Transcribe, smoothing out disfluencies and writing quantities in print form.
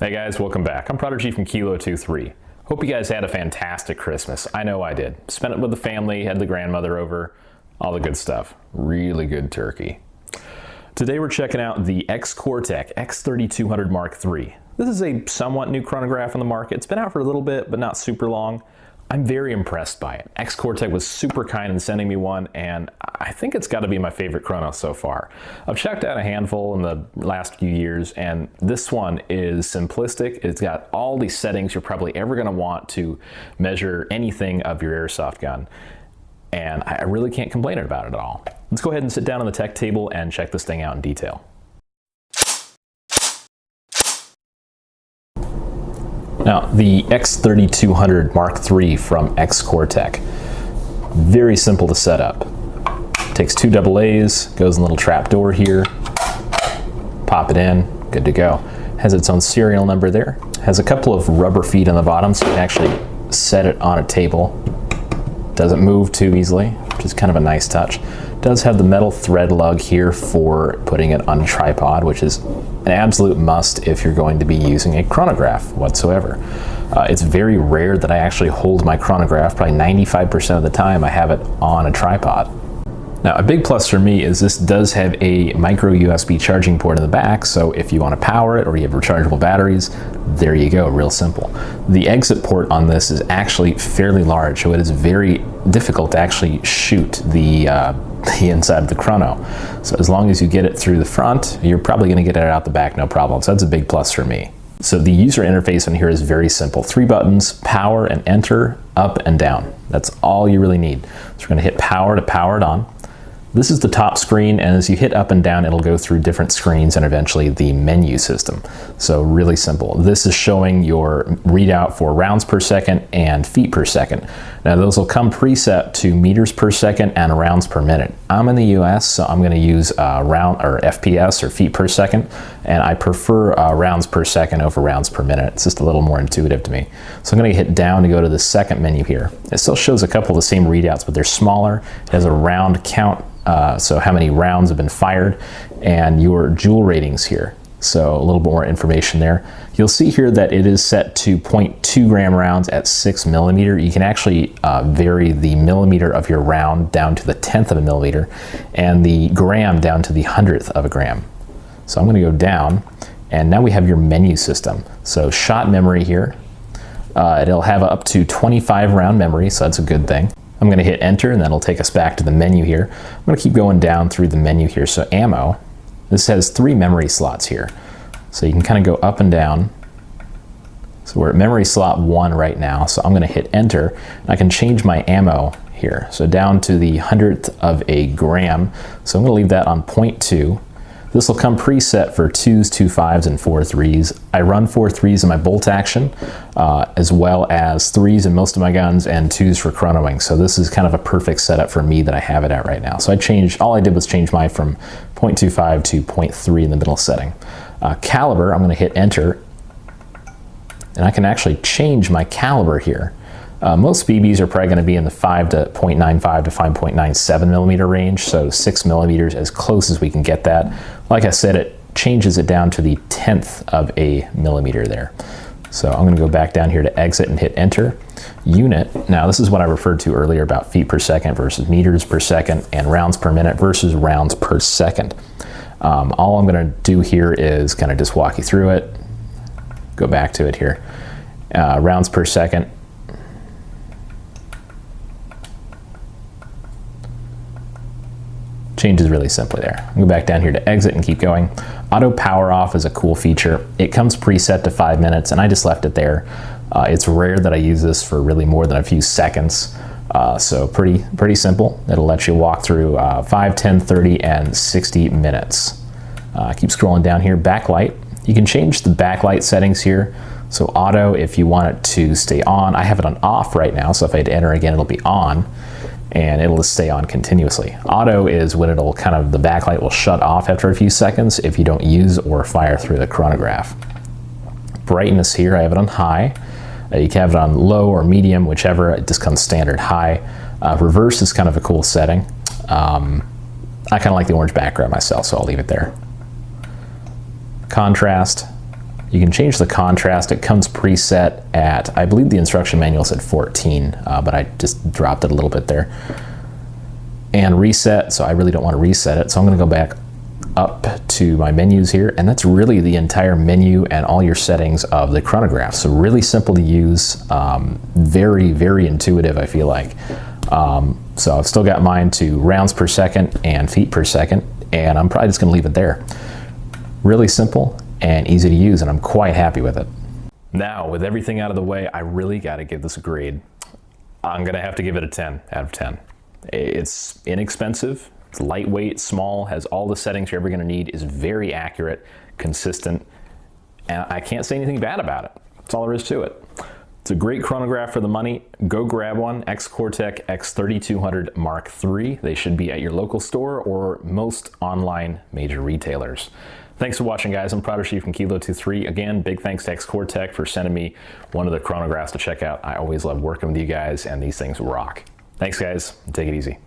Hey guys, welcome back. I'm Prodigy from Kilo 23. Hope you guys had a fantastic Christmas. I know I did. Spent it with the family, had the grandmother over, all the good stuff. Really good turkey. Today we're checking out the Xcortech X3200 MK3. This is a somewhat new chronograph on the market. It's been out for a little bit, but not super long. I'm very impressed by it. Xcortech was super kind in sending me one, and I think it's got to be my favorite chrono so far. I've checked out a handful in the last few years, and this one is simplistic. It's got all these settings you're probably ever going to want to measure anything of your airsoft gun, and I really can't complain about it at all. Let's go ahead and sit down on the tech table and check this thing out in detail. Now, the X3200 MK3 from Xcortech, very simple to set up. Takes two AA's, goes in a little trap door here, pop it in, good to go. Has its own serial number there. Has a couple of rubber feet on the bottom, so you can actually set it on a table. Doesn't move too easily, which is kind of a nice touch. Does have the metal thread lug here for putting it on a tripod, which is an absolute must if you're going to be using a chronograph whatsoever. It's very rare that I actually hold my chronograph. Probably 95% of the time I have it on a tripod. Now, a big plus for me is this does have a micro USB charging port in the back, so if you want to power it or you have rechargeable batteries, there you go, real simple. The exit port on this is actually fairly large, so it is very difficult to actually shoot the inside of the chrono. So as long as you get it through the front, you're probably going to get it out the back, no problem. So that's a big plus for me. So the user interface on here is very simple. 3 buttons, power and enter, up and down. That's all you really need. So we're going to hit power to power it on. This is the top screen, and as you hit up and down, it'll go through different screens and eventually the menu system. So really simple. This is showing your readout for rounds per second and feet per second. Now those will come preset to meters per second and rounds per minute. I'm in the US, so I'm going to use round or FPS or feet per second, and I prefer rounds per second over rounds per minute. It's just a little more intuitive to me. So I'm going to hit down to go to the second menu here. It still shows a couple of the same readouts, but they're smaller. It has a round count. So how many rounds have been fired, and your joule ratings here. So a little bit more information there. You'll see here that it is set to 0.2 gram rounds at 6 millimeter. You can actually vary the millimeter of your round down to the 10th of a millimeter, and the gram down to the 100th of a gram. So I'm going to go down, and now we have your menu system. So shot memory here. It'll have up to 25 round memory, so that's a good thing. I'm going to hit enter, and that'll take us back to the menu here. I'm going to keep going down through the menu here. So ammo, this has 3 memory slots here. So you can kind of go up and down. So we're at memory slot 1 right now. So I'm going to hit enter, and I can change my ammo here. So down to the 100th of a gram. So I'm going to leave that on 0.2. This will come preset for 2s, 2 5s, and 4 3s. I run 4 3s in my bolt action, as well as 3s in most of my guns and 2s for chronoing. So this is kind of a perfect setup for me that I have it at right now. So all I did was change mine from 0.25 to 0.3 in the middle setting. Caliber, I'm gonna hit enter, and I can actually change my caliber here. Most BBs are probably going to be in the 5.95 to 5.97 millimeter range, so 6 millimeters as close as we can get that. Like I said, it changes it down to the 10th of a millimeter there. So I'm going to go back down here to exit and hit enter. Unit, now this is what I referred to earlier about feet per second versus meters per second and rounds per minute versus rounds per second. All I'm going to do here is kind of just walk you through it. Go back to it here. Rounds per second. Changes really simply there. I'll go back down here to exit and keep going. Auto power off is a cool feature. It comes preset to 5 minutes, and I just left it there. It's rare that I use this for really more than a few seconds. So pretty simple. It'll let you walk through 5, 10, 30, and 60 minutes. Keep scrolling down here. Backlight. You can change the backlight settings here. So auto, if you want it to stay on. I have it on off right now, so if I hit enter again, it'll be on, and it'll just stay on continuously. Auto is when it'll the backlight will shut off after a few seconds if you don't use or fire through the chronograph. Brightness here, I have it on high. You can have it on low or medium, whichever. It just comes standard high. Reverse is kind of a cool setting. I kind of like the orange background myself, so I'll leave it there. Contrast, You can change the contrast. It comes preset at, I believe the instruction manual said 14, but I just dropped it a little bit there. And reset, so I really don't want to reset it. So I'm going to go back up to my menus here, and that's really the entire menu and all your settings of the chronograph. So really simple to use, very, very intuitive, I feel like. So I've still got mine to rounds per second and feet per second, and I'm probably just going to leave it there. Really simple and easy to use, and I'm quite happy with it. Now, with everything out of the way, I really got to give this a grade. I'm going to have to give it a 10 out of 10. It's inexpensive, it's lightweight, small, has all the settings you're ever going to need, is very accurate, consistent, and I can't say anything bad about it. That's all there is to it. It's a great chronograph for the money. Go grab one, Xcortech X3200 MK3. They should be at your local store or most online major retailers. Thanks for watching, guys. I'm Prodigy Chief from Kilo 23. Again, big thanks to Xcortech for sending me one of the chronographs to check out. I always love working with you guys, and these things rock. Thanks, guys. Take it easy.